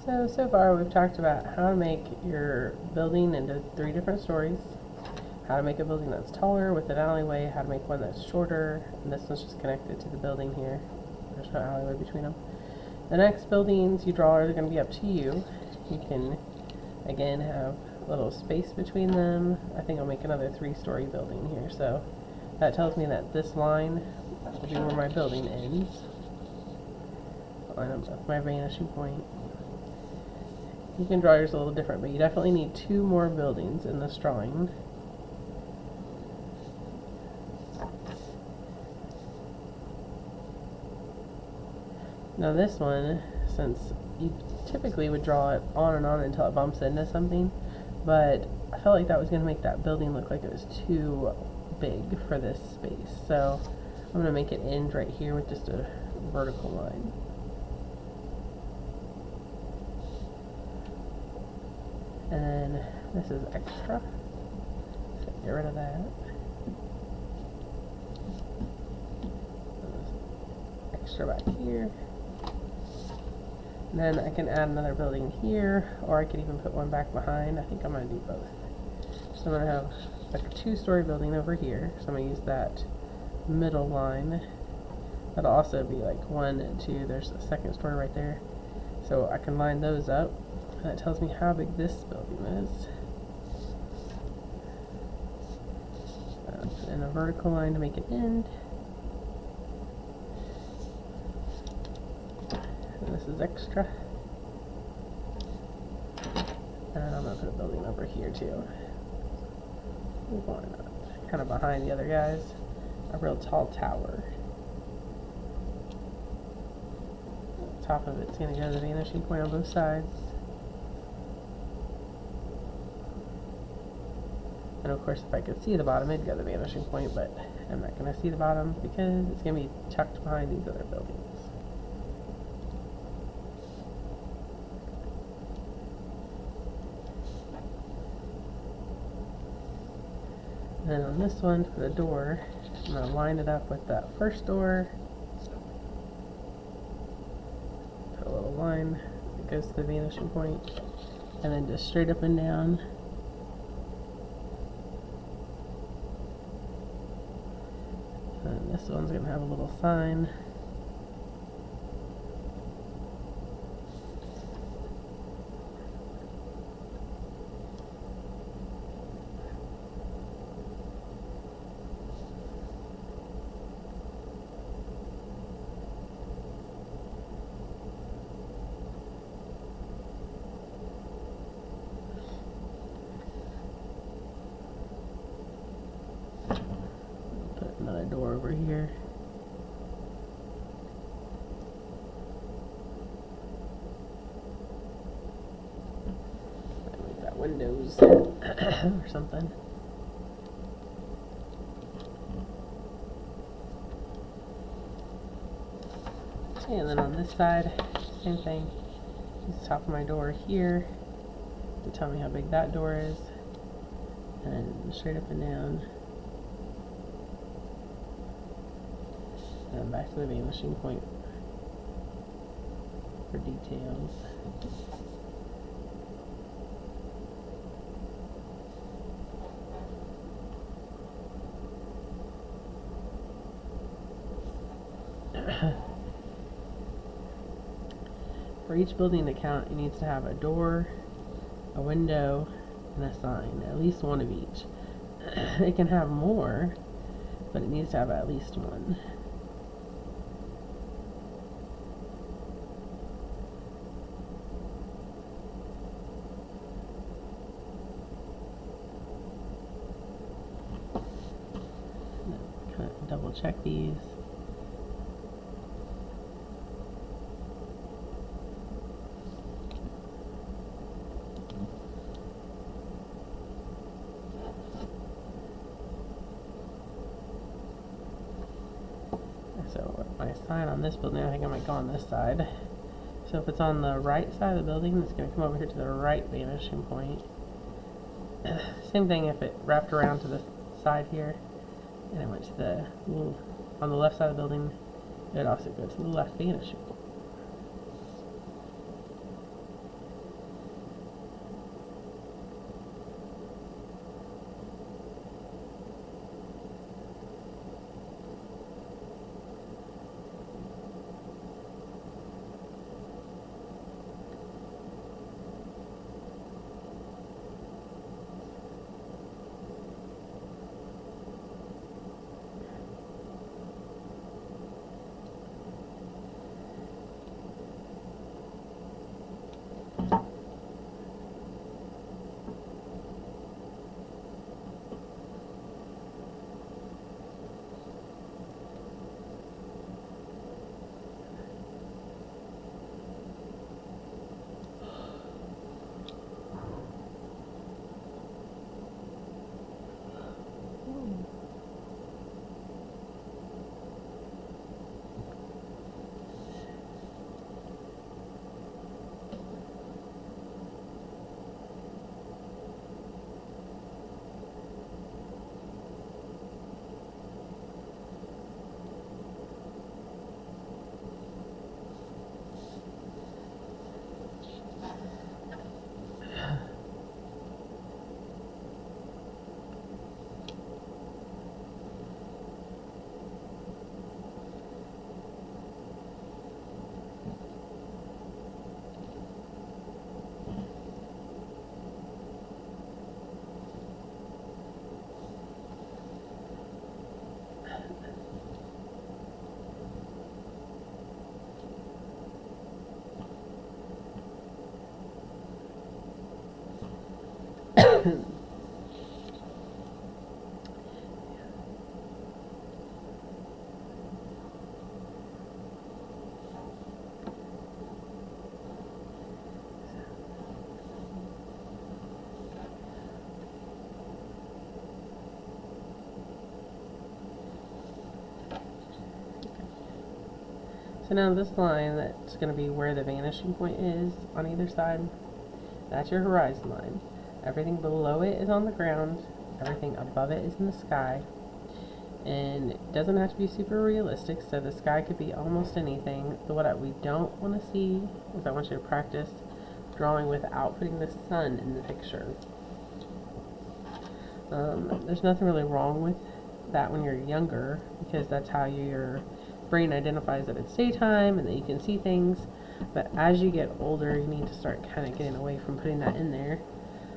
So far we've talked about how to make your building into 3 different stories, how to make a building that's taller with an alleyway, how to make one that's shorter, and this one's just connected to the building here. There's no alleyway between them. The next buildings you draw are going to be up to you. You can, again, have a little space between them. I think I'll make another 3-story building here, so that tells me that this line will be where my building ends. Line up with my vanishing point. You can draw yours a little different, but you definitely need 2 more buildings in this drawing. Now this one, since you typically would draw it on and on until it bumps into something, but I felt like that was going to make that building look like it was too big for this space. So I'm going to make it end right here with just a vertical line. And then this is extra, so get rid of that. Extra back here. And then I can add another building here, or I could even put one back behind. I think I'm going to do both. So I'm going to have like a 2-story building over here, so I'm going to use that middle line. That'll also be like 1 and 2. There's a 2nd story right there. So I can line those up. And that tells me how big this building is. And a vertical line to make it end. And this is extra. And I'm going to put a building over here too. Why not? Kind of behind the other guys. A real tall tower. The top of it's going to go to the vanishing point on both sides. And of course, if I could see the bottom, it'd go to the vanishing point, but I'm not going to see the bottom because it's going to be tucked behind these other buildings. And then on this one, for the door, I'm going to line it up with that first door. Put a little line that goes to the vanishing point, and then just straight up and down. And this one's going to have a little sign. Put another door over here. We've got windows or something. And then on this side, same thing. Use the top of my door here to tell me how big that door is. And straight up and down. And back to the vanishing point for details. For each building to count, it needs to have a door, a window, and a sign. At least one of each. It can have more, but it needs to have at least one. Kind of double check these. So my sign on this building, I think I might go on this side. So if it's on the right side of the building, it's going to come over here to the right vanishing point. Same thing if it wrapped around to the side here, and it went to the little, on the left side of the building, it would also go to the left vanishing point. So now this line that's going to be where the vanishing point is on either side, that's your horizon line. Everything below it is on the ground, everything above it is in the sky, and it doesn't have to be super realistic, so the sky could be almost anything. But what we don't want to see is I want you to practice drawing without putting the sun in the picture. There's nothing really wrong with that when you're younger, because that's how your brain identifies that it's daytime and that you can see things. But as you get older, you need to start kind of getting away from putting that in there,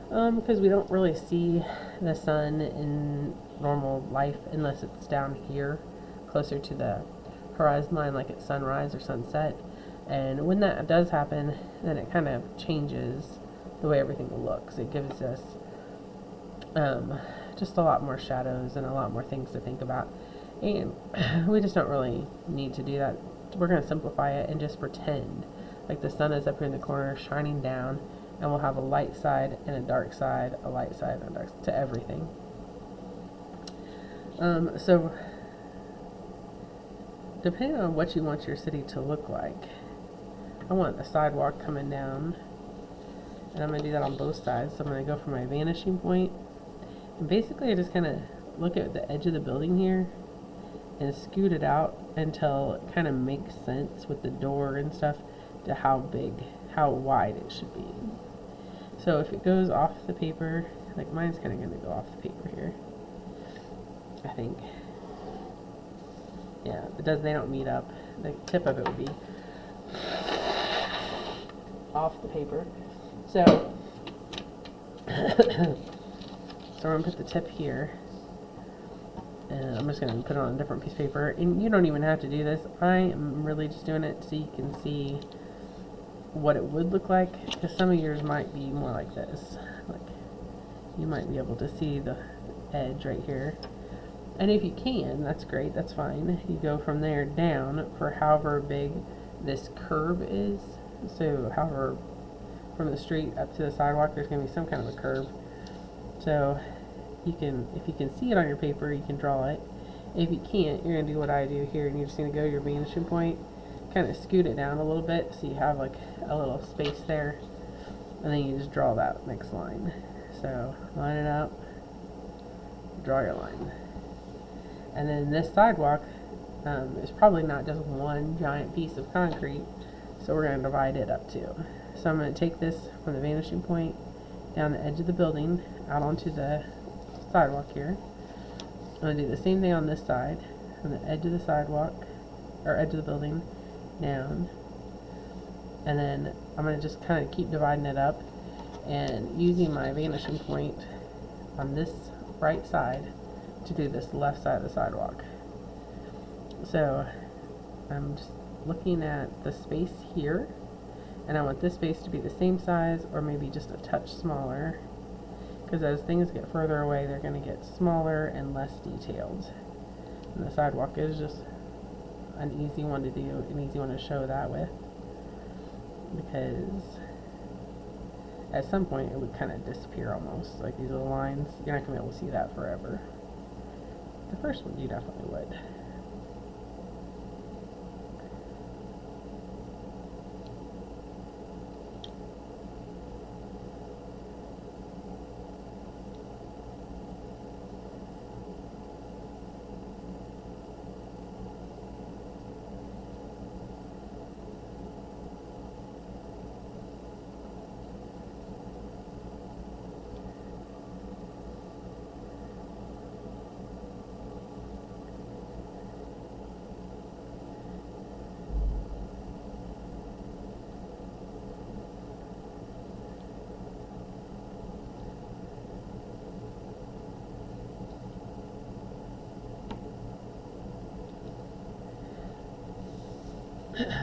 because we don't really see the sun in normal life unless it's down here closer to the horizon line, like at sunrise or sunset. And when that does happen, then it kind of changes the way everything looks. It gives us just a lot more shadows and a lot more things to think about. And we just don't really need to do that. We're going to simplify it and just pretend like the sun is up here in the corner shining down, and we'll have a light side and a dark side, a light side and a dark side to everything. So depending on what you want your city to look like, I want the sidewalk coming down, and I'm going to do that on both sides. So I'm going to go for my vanishing point, and basically I just kind of look at the edge of the building here and scoot it out until it kind of makes sense with the door and stuff to how wide it should be. So if it goes off the paper, like mine's kind of going to go off the paper here, I think. Yeah, it does. They don't meet up. The tip of it would be off the paper. So, so I'm going to put the tip here. And I'm just going to put it on a different piece of paper. And you don't even have to do this. I am really just doing it so you can see what it would look like. Because some of yours might be more like this. Like, you might be able to see the edge right here. And if you can, that's great. That's fine. You go from there down for however big this curve is. So however, from the street up to the sidewalk, there's going to be some kind of a curve. So you can, if you can see it on your paper, you can draw it. If you can't, you're going to do what I do here, and you're just going to go to your vanishing point, kind of scoot it down a little bit so you have like a little space there, and then you just draw that next line. So line it up, draw your line. And then this sidewalk is probably not just one giant piece of concrete, so we're going to divide it up too. So I'm going to take this from the vanishing point down the edge of the building out onto the sidewalk here. I'm going to do the same thing on this side, from the edge of the sidewalk, or edge of the building, down. And then I'm going to just kind of keep dividing it up and using my vanishing point on this right side to do this left side of the sidewalk. So I'm just looking at the space here, and I want this space to be the same size or maybe just a touch smaller, because as things get further away, they're going to get smaller and less detailed. And the sidewalk is just an easy one to do, an easy one to show that with, because at some point it would kind of disappear almost, like these little lines. You're not going to be able to see that forever. The first one you definitely would.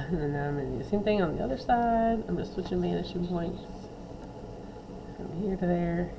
And then I'm going to do the same thing on the other side. I'm just switching vanishing points from here to there.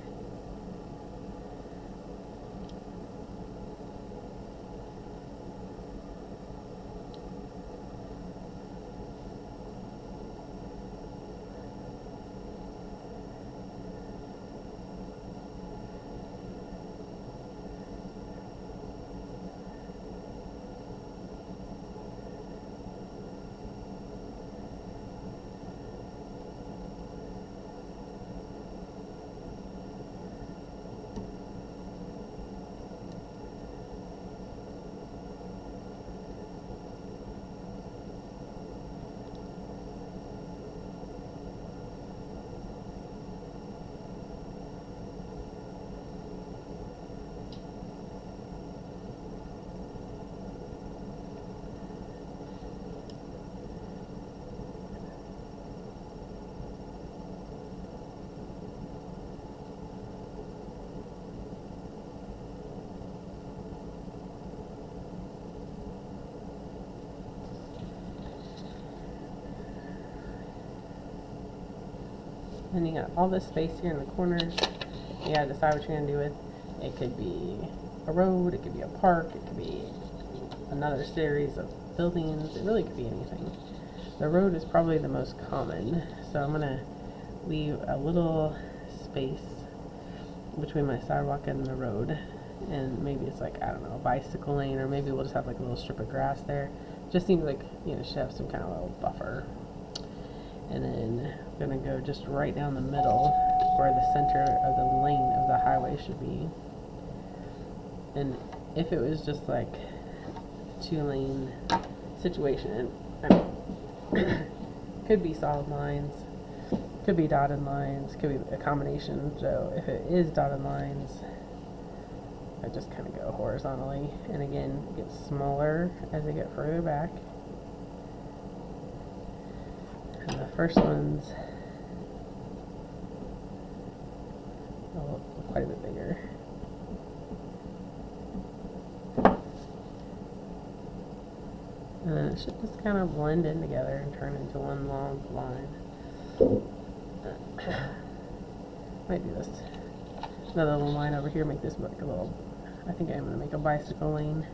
Then you got all this space here in the corners. You gotta decide what you're gonna do with. It could be a road, it could be a park, it could be another series of buildings. It really could be anything. The road is probably the most common, so I'm gonna leave a little space between my sidewalk and the road, and maybe it's like, I don't know, a bicycle lane, or maybe we'll just have like a little strip of grass there. Just seems like, you know, should have some kind of little buffer. And then I'm gonna go just right down the middle where the center of the lane of the highway should be. And if it was just like a 2-lane situation, I mean, could be solid lines, could be dotted lines, could be a combination. So if it is dotted lines, I just kind of go horizontally, and again, it gets smaller as I get further back. And the first one's quite a bit bigger. And then it should just kind of blend in together and turn into one long line. Might do this. Another little line over here, make this like a little, I think I'm going to make a bicycle lane.